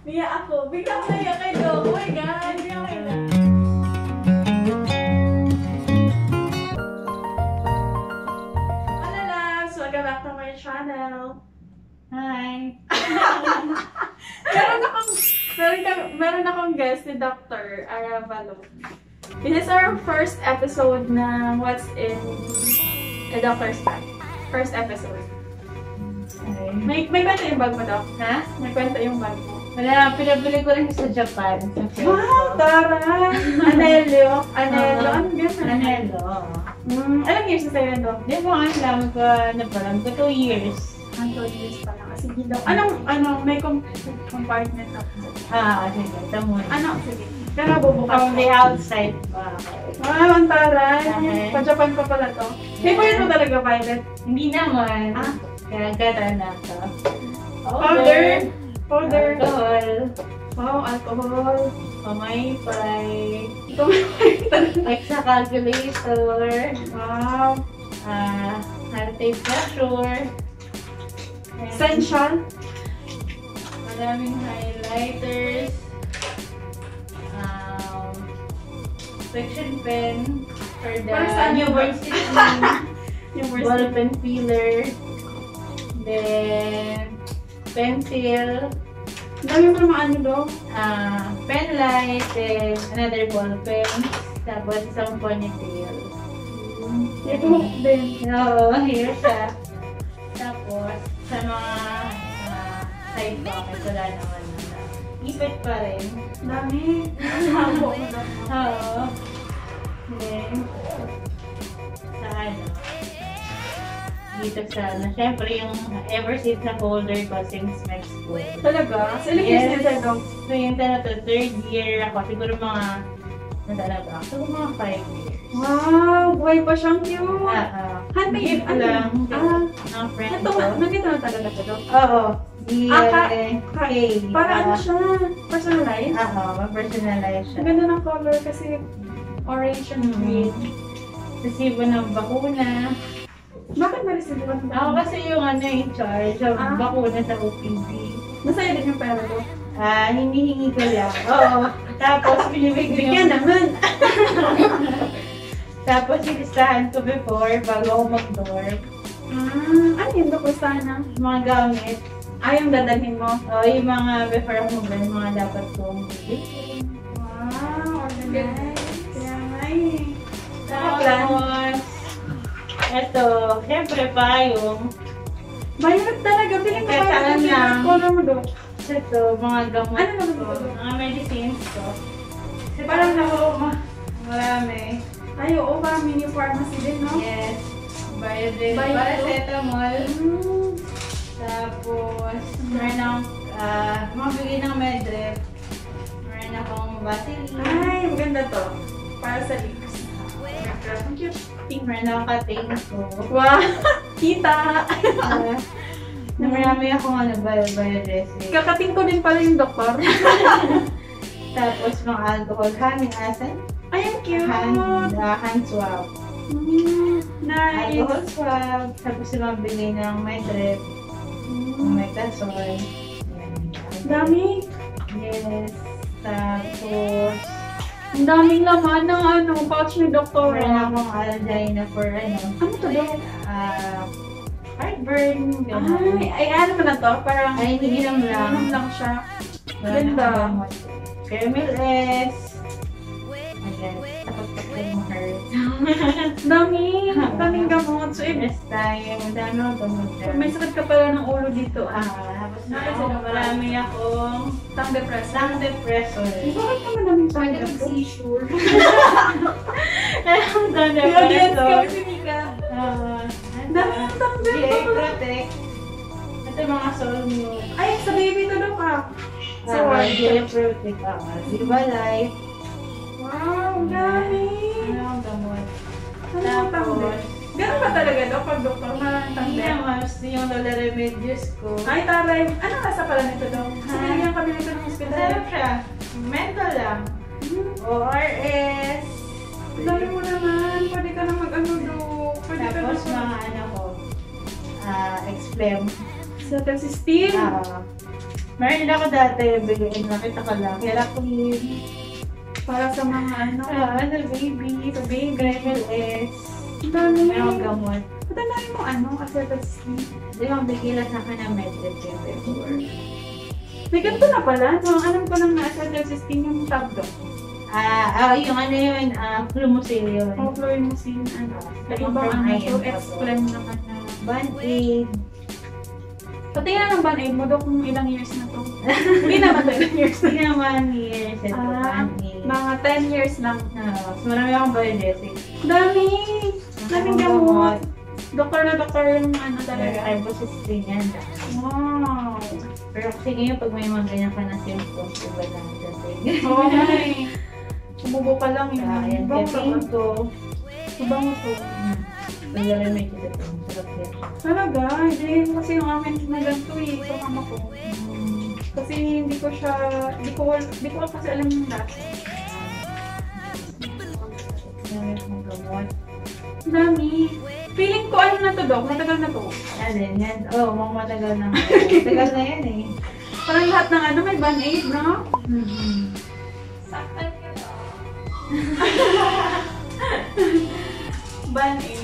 Niya ako. Biglang naiyak kay Dok. Oh my God. Niya kay Dok. Hello, loves. Welcome back to my channel. Hi! meron akong guest si Dr. Aravalo. This is our first episode na What's in a Doctor's Bag. First episode. Hi. May kwento yung bag mo, Doc? Ha? May kwento yung bag mo. Wala, pinabili ko rin sa Japan. Wow, tara! Anelo. Anong gano'n? Anelo. Anong years na sa'yo, Doc? Di mo alam ko, ano pa lang, 2 years. 2 years pa lang. Sige, Doc. May compartment ako. Sige, tamo. Sige. Pero bubukas From the outside pa. Wow, ang taray. Okay. Pa-Japan pa pala to. Favorite mo talaga, Violet? Hindi naman. Ah? Kaya gata na to. Powder. Alcohol. Wow, alcohol. Pamaypay. Ito. Extra calculator. Wow. High pressure. Essential. Maraming highlighters. Fiction pen for the Para saan yung university. Ball pen filler. Then, pencil. Dami mo naman Doc. Pen light. Then, another ball pen. Tapos, isang ponytail. Ito din. Oo, here siya. Tapos, sa mga side pocket, wala naman na. Ipit pa rin. Dami. Habo mo, Doc. Oo. Then, sa ano, dito sa ano, syempre yung ever since na folder ko since med school. Talaga? Sa ilang years na sa'yo, Doc? So yung third year ako, siguro mga, nadalaga ako, siguro mga 5 years. Wow, buhay pa siyang cute. Handmade? Gift lang. Ang friend ko. Nandito na talaga ito, Doc? Oo. Para ano siya? Personalized? Ma-personalize siya. Ang ganda ng color kasi orange and green. Resibo ng bakuna. Bakit na-receive ko? Ako kasi yung in charge ng bakuna sa OPD. Masaya din yung pera, Doc? Hinihingi ko lang. Oo. Tapos, binibigyan Bigyan naman! Tapos, ilistahan ko before, bago ako mag-door. Ano yun, Doc? Gustahan na? Mga gamit. Yung dadalhin mo? Yung mga before ako mag-door, mga dapat kong bibigyan. Wow, organized. Kaya nga eh. Tapos, eto, syempre pa yung Mahirap talaga. Piling ko Kaya mahirap lang. yung color mo, Doc. ito, mga gamot Ano naman ko, ito? mga medicines ko. Kasi Parang marami. Ay, oo, parang mini pharmacy din, no? Yes. Biodin, Bio. paracetamol. Tapos, meron akong, mga bigay ng medrep. Meron akong Vaseline. Ay, maganda to. Para sa lips. Ang cute. Meron akong kating ko. Wow! Kita! Na marami akong biodressing. Kakating ko din pala yung doktor. Tapos, mga alcohol, honey acid. Ay, ang cute! Hand swab. Nice! Alcohol swab. Tapos, yung mga bigay ng medrep. May kasol. Dami! Yes. Tapos, Ang daming laman ng pouch ni doktor. meron akong Algina for Ano to, Dok? Heartburn. Ay, ano pa na to? Parang Ay, hinihiram lang. hinihiram lang siya. Ganda. Ganda. Caramel S. Ayan. Tapos patay mo heart. Daming gamot. So, Next time, madami akong gamot dyan. may sakit ka pala ng ulo dito. Tapos Nice, marami akong Tang depressed. tongue depressor. Bakit naman namin tang depressed? seizure. Tongue Audience ko, depressor. si Mika. Daming tang GA depressor. Protect. Ito yung mga solmute. Ay, sa baby to daw ka. Sa ward. GA Protect. Viva Life. Wow, dami. Ano ang gamot? Ano ang tang depressed? Ganun ba talaga daw pag doktor? Maraming tang Hindi depressed? naman, yung Lola Remedios ko. Ay, taray. Ano kasa pala nito daw? Sinigyan kami nito ng hospital. Sarap siya. Mental lang. ORS. Dami mo naman. Pwede ka na mag-ano do. Pwede ka Tapos na mga ano ko, Explem. sa system. Meron din ako dati, bigyan nakita ko lang. Kaya ako yun. Para sa mga ano. Ano, baby. Sa baby. Gravel S. Ang dami. Meron gamot. Patandaan mo ano, acetylcysteine. Di ba, bigila sa akin ng medlet yung before. May ganito na pala. So, alam ko lang na acetylcysteine yung tablo. Yung ano yun, Flumosil yun. O, fluorimacin, ano. Lagi Ibang bang ano, iron so pa to. explain naman na. Band-Aid. Patingin ng Band-Aid mo daw kung ilang years na to. Hindi naman to ilang years na. Hindi naman years ito, Band-Aid. Mga 10 years lang. So, marami akong biologic. Dami! Daming gamot. Doktor na doktor yung ano talaga. Ibocystin yan. Wow! Pero kasi ngayon, pag may mga ganyan ka na symptoms, iba na dating. Oo nga eh. Sumubo ka lang yun. Ayan, Ibang kating ko. Ibang to. Naglalay medyo dito. Sarap yan. Talaga, hindi kasi yung amin na ganito eh, ito mama ko. Kasi hindi ko kasi alam yung last. Gamit mong gamot. Ang dami. Feeling ko ano na to, Dok? Matagal na to. Alin, yan. Oo, mga matagal na. Matagal na yan eh. Parang lahat ng ano may Band-Aid, no? Saktan ka na. Band-Aid.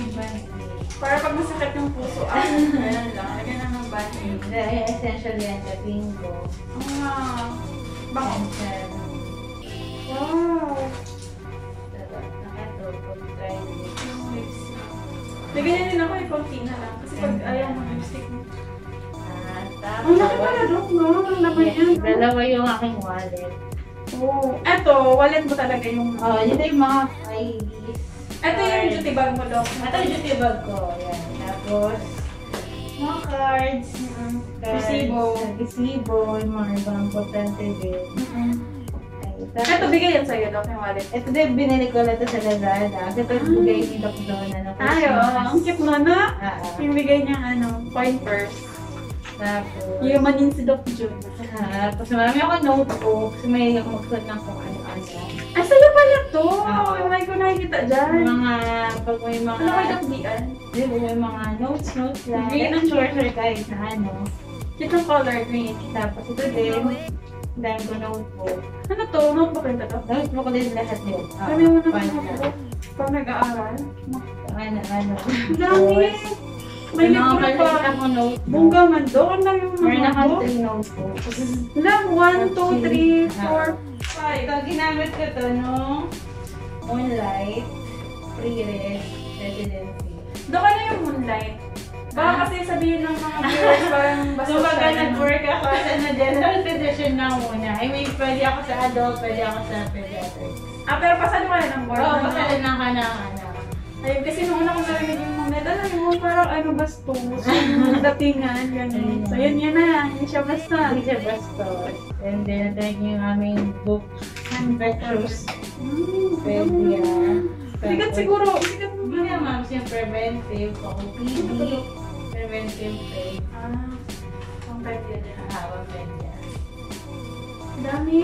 Para pag masakit yung puso, ganun lang. Lagyan na ng Band-Aid. Essential yan, kating ko. Ah, bako. Essential. Wow. Bigyan din ako yung konti na lang. Kasi pag ayaw mo lipstick mo. Ang laki pala, Dok, no? Ang laman yan. Dalawa yung aking wallet. Oo. Eto, wallet mo talaga yung... Yun yung mga IDs. Eto yung duty bag mo, Dok. Ito yung duty bag ko. Yan. Tapos, mga cards. Resibo. Resibo. Yung mga ibang importante din. Eto, bigay yan sa'yo, Dok, yung wallet. Ito din, binili ko lang ito sa Lazada. Ito yung bigay ni Doc Donna na Ay, oo. Ang cute mo na. Oo. Yung bigay niyang coin purse. Tapos, Yumanin si Doc Jun. tapos marami ako notebook. Kasi may ako magsuot ng kung ano-ano. Ay, sa'yo pala to! Oo. May ko nakikita dyan. Mga, pag may mga, Ano kayo, Doc Dian? may mga notes lang. Green and Lecture or kahit na ano. Cute yung color, green. Tapos ito din, dahil ko notebook. Ano to? Notebook rin to? Notebook din lahat yun. Dami mo na Fun notebook. Pag nag-aaral. Ano. Ang dami! May May mga libro maliit pa. ako notebook. Bongga man doon lang yung Meron mga ako notebook. 3 notebooks. Lang, 1, 2, 3, 4, 5. Ito, ginamit ko to nung Moonlight, Pre-Res, Residency. Doon ka na yung Moonlight. Baka kasi sabihin ng mga viewers parang basta So, baga nag-work ako sa general physician na muna. I mean, pwede ako sa adult, pwede ako sa pediatrics. Pero pasado ka na ng board. Oo, ano? pasalan lang ka ng ano. Ayun, kasi nung una ko narinig yung Moonlight, alam mo, parang bastos. Yung datingan, gano'n. So, yun na. Hindi siya basta. Hindi siya bastos. And then, natry yung aming book, Infectious Pedia. Sikat siguro. Sikat mo Hindi naman, yung preventive, OPD, preventive pay. Ang pwede din. Pedia. Dami.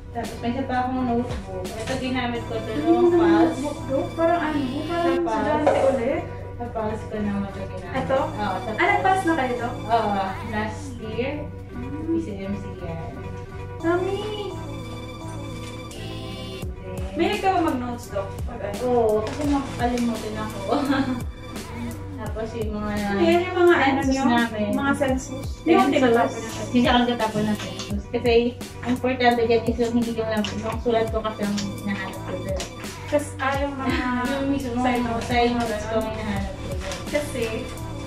Tapos may isa pa akong notebook. Ito ginamit ko ito nung pals. Parang parang estudyante ulit. Sa pals ko naman ito ginamit. Ito? Oo. Sa Nag-pass na kayo to? Oo. Last year, PCMC yan. Dami. May ka ba mag-notes, Doc? Oo, kasi makakalimutin ako. Tapos yung mga Ayan yung mga census namin. mga census. Hindi mo tinatapon na Hindi siya kagtatapon ng census. Kasi importante dyan is yung hindi yung yung sulat ko kasi ang nahanap ko dyan. Kasi yung mga Yung mismo side notes. side notes ko ang hinahanap ko dyan. Kasi,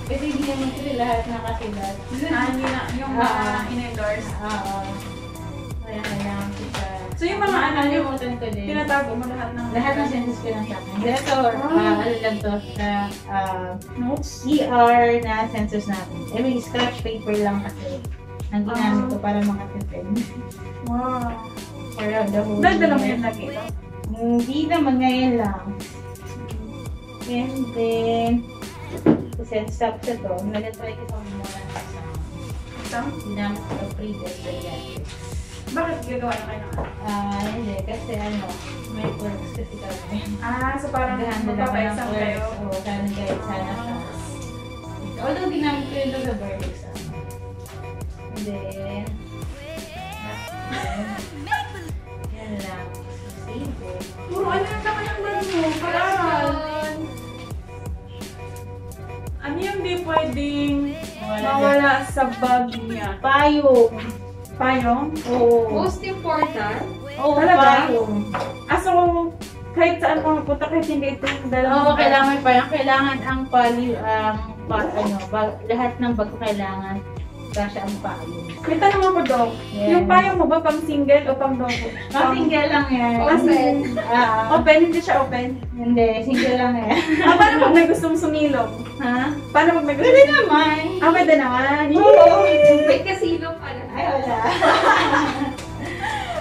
Kasi hindi naman kasi lahat nakasulat. hindi na, yung mga in-endorse. Oo. Kaya kailangan ko siya. So yung mga Nakalimutan ko din. tinatago mo lahat ng Census ko lang sa akin. Ito, ano lang to, sa notes? ER na census natin. May scratch paper lang kasi ang ginamit ko para makatipid. Wow. Para the whole Dagdala mo year. yung lagi ito? Hindi naman, ngayon lang. And then, sa census tapos ito, nag-try ko sa muna sa Isang? ginamit ko previous pediatrics. Bakit gagawa na kayo ng Hindi, kasi may works kasi kami. so parang Nag-handle ako ng magpapa-exam kayo? works. Oo, sana kayo sana siya. Although ginamit ko yun doon sa board exam. And then, sa bag niya? Payong. Payong? Oo. Most important, Oo, Talaga? payong. Aso, kahit saan ka mapunta, kahit hindi ito yung Oo, dalawang kailangan ang lahat ng bag kailangan kasi ang payong. May tanong ako, Dok. Yes. Yung payong mo ba pang single o pang double? Single lang yan. open. Open, hindi siya open. Hindi, single lang yan. Paano pag may gustong sumilong? Ha? Paano pag may Pwede gustong naman. Pwede naman. Oo. May kasino pala. Ay, wala.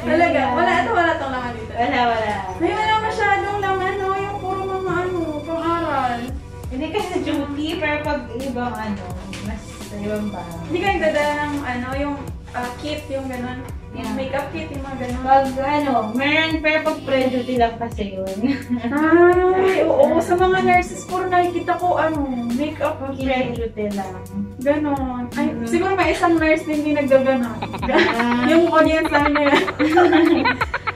Talaga. Wala tong laman dito. Wala. May wala masyadong laman, no? Yung puro mga pang-aral. Hindi kasi duty, pero pag ibang mas ibang ba? Hindi ka nagdadala ng yung kit, yung gano'n. Yung Yeah. makeup kit, yung mga gano'n. Pag meron, pero pag pre-duty lang kasi yun. Ay, oo. Sa mga nurses, puro nakikita ko, makeup Pag kit. pre-duty lang. Ganon. Ay, siguro may isang nurse din hindi naggaganon. Yung audience namin na yan.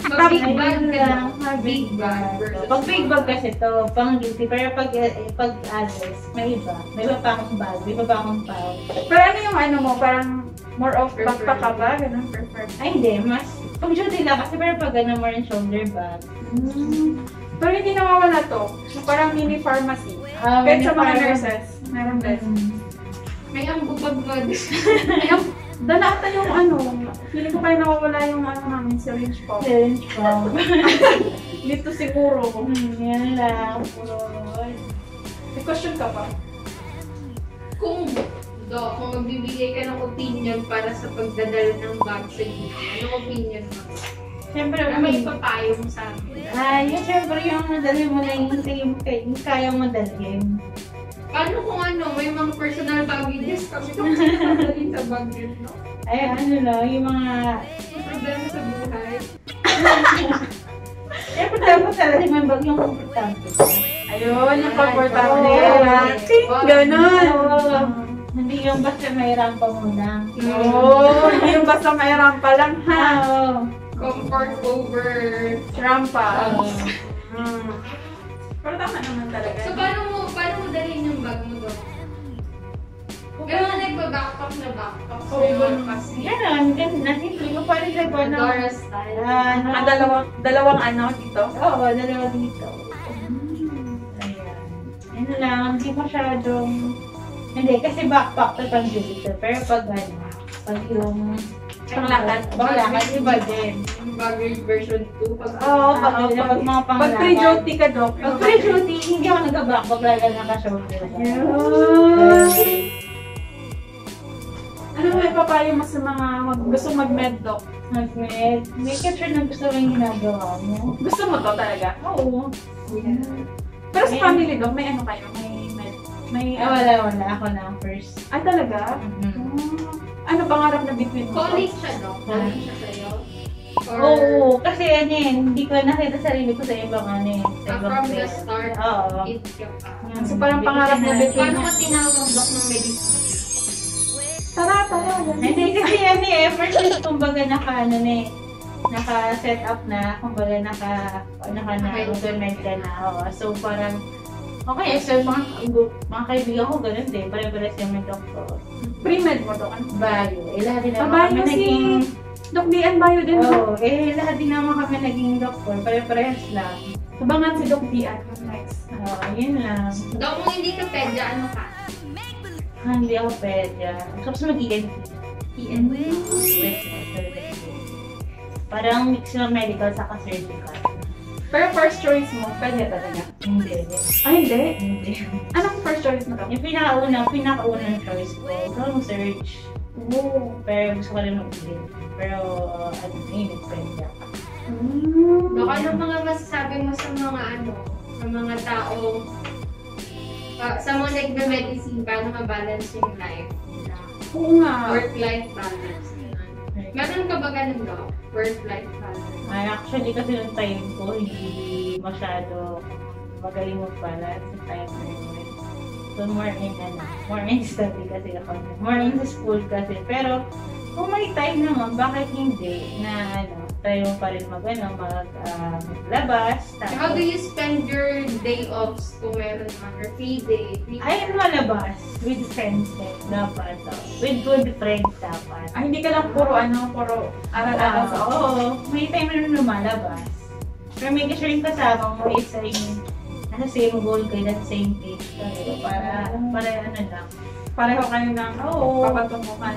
Mag-big bag ka lang. lang. Big bag versus Pag big bag kasi to, pang duty, pero pag address, may iba. May iba pa akong bag, may iba pa akong pouch. Pero ano yung mo, parang more of backpack ka ba? Ganon, prefer. Ay hindi, mas pag duty lang kasi pero pag more in shoulder bag. Pero hindi nawawala to. Yung parang mini pharmacy. Kahit sa mga nurses, meron din. May ambubag mo. Dala ata yung feeling ko kayo nawawala yung namin, syringe pump. Syringe pump. Dito siguro. Yan lang. Puro. May question ka ba? Kung magbibigay ka ng opinion para sa pagdadala ng bag sa iyo, anong opinion mo? Siyempre, Ano may ipapayo mo sa amin? yun siyempre yung nadali mo na yung kaya mo dalhin. Paano kung may mga personal baggages kami kung sinadalhin sa bag yun, no? Ay, yung mga... May problema sa buhay. Siyempre, dapat talaga yung bag yung komportable. Ayun, yung komportable. Oo. Ting, ganon. Oo. Hindi yung basta may rampa mo lang. Oo, hindi yung basta may rampa lang, ha? Oo. Comfort over. Rampa. Oo. Pero tama naman talaga. So, paano mo dalhin yung bag mo doon? May mga nagba-backpack na backpacks. Oo, ganun. Kasi, Ganon, nasimple ko pa rin sa Dora style. Dalawang dito. Oo, dalawa dito. Ayan. Ano lang, hindi masyadong... Hindi, kasi backpack to pang dito. Pero pag pag yung... Panglakad. Panglakad, iba din. Yung baggage version 2. Pag mga panglakad. Pag pre-duty ka, Dok. Pag pre-duty, hindi ako nag-backpack, lalo naka-shoulder. Ano may papayo mo sa mga gusto mag-med, Dok? Mag-med. May capture na gusto rin ginagawa mo. Gusto mo to talaga? Oo. Pero sa family, Dok, may kayo? May med? May, Wala. Ako na ang first. talaga? Ano pangarap na between mo? Calling siya, no? Calling siya sa'yo? Or, Oo, kasi hindi ko nakita sarili ko sa ibang sa ibang from the place. start, Oo. it ka pa. So parang pangarap na between Paano ka tinawag Dok ng medicine? Tara. Hindi kasi first is kumbaga naka-set up na, kumbaga naka-implement ka na. Oo. So parang, okay, so mga kaibigan ko ganun din, pare-pares yung may doktor. Pre-med mo, Dok? Ano? Bio. Lahat din naman Bayo kami si naging... Doc Dian Bayo din. Oo, lahat din naman kami naging doktor, pare-pares lang. Sabangan si Doc Dian. Next. Yun lang. Dok, kung hindi ka pedya, ano ka? Hindi ako pedya. Tapos mag-ENT. PNP. Parang mix ng medical sa surgical. Pero first choice mo, pwede talaga. Hindi. Hindi? Hindi. Anong first choice mo, Doc? Yung pinakaunang choice ko, yung search. Pero gusto ko rin mag-ENT. Pero, nagpedya. Dok, ano mga masasabi mo sa mga taong sa mga nagbe-medicine, paano ma-balance yung life nila? Oo nga. Work-life balance. Meron ka ba ganun, Dok? Work-life balance. Ay, actually kasi yung time ko, hindi masyado magaling mag-balance sa time na yun. So, more in study kasi ako. More in school kasi. Pero, kung may time naman, bakit hindi na try mo pa rin maglabas. How do you spend your day offs kung meron man or free day? Ay, malabas. With friends din. Dapat. With good friends dapat. Ay, hindi ka lang puro aral-aral sa Oo. May time na lumalabas. Pero may kasi rin kasama mo isa yung nasa same goal kayo, nasa same page kayo. Para ano lang. Pareho kayo ng papatunguhan.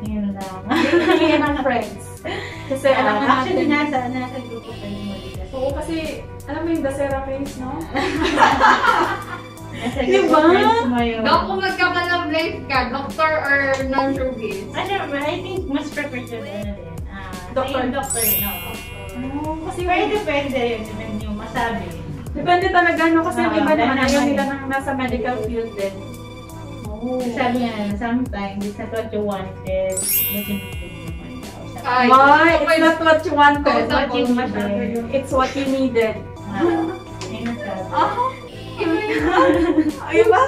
Yun lang. Hindi yan ang friends. Kasi alam na Actually, natin. nasa grupo kayo maligas. Oo, kasi alam mo yung Dasera case, no? Nasa Diba? grupo friends mo yun. Dok, kung magka-love life ka, doctor or non-showbiz? I think mas prefer to Doctor. Doctor, no? Kasi Pero depende yun, yun yung masabi. depende talaga, no? Kasi yung iba naman ayaw dahil- nila nang nasa medical field din. Sabi nga, sometimes, it's not what you wanted, but you needed naman daw. Ay, Why? It's not what you wanted. It's what you needed. It's what you needed. Ayun na sabi. Ayun ba?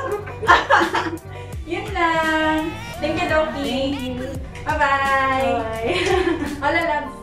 Yun lang. Thank you, Doki. Thank you. Bye-bye. Bye. All loves.